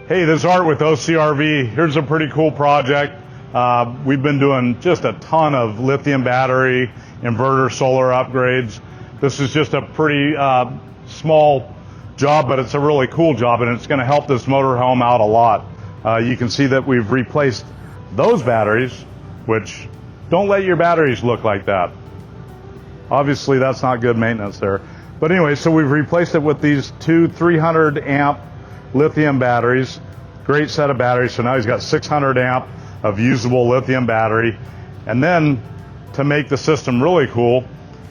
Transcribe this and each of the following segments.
Hey, this is Art with OCRV. Here's a pretty cool project. We've been doing just a ton of lithium battery, inverter, solar upgrades. This is just a pretty small job, but it's a really cool job, and it's going to help this motorhome out a lot. You can see that we've replaced those batteries, which don't let your batteries look like that. Obviously, that's not good maintenance there. But anyway, so we've replaced it with these two 300 amp lithium batteries. Great set of batteries. So now he's got 600 amp of usable lithium battery. And then to make the system really cool,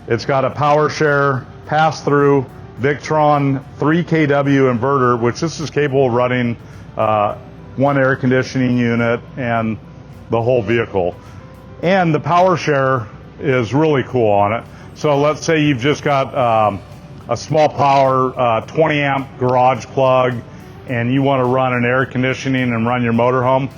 it's got a power share pass-through Victron 3 kW inverter, which this is capable of running one air conditioning unit and the whole vehicle. And the power share is really cool on it. So let's say you've just got a small power 20 amp garage plug and you want to run an air conditioning and run your motorhome.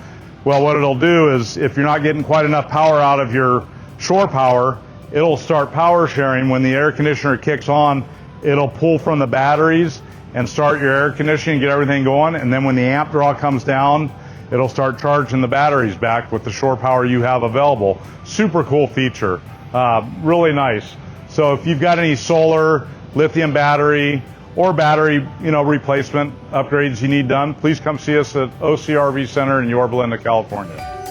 Well, what it'll do is if you're not getting quite enough power out of your shore power, it'll start power sharing. When the air conditioner kicks on, it'll pull from the batteries and start your air conditioning, get everything going. And then when the amp draw comes down, it'll start charging the batteries back with the shore power you have available. Super cool feature, really nice. So if you've got any solar, lithium battery, or battery, replacement upgrades you need done, please come see us at OCRV Center in Yorba Linda, California.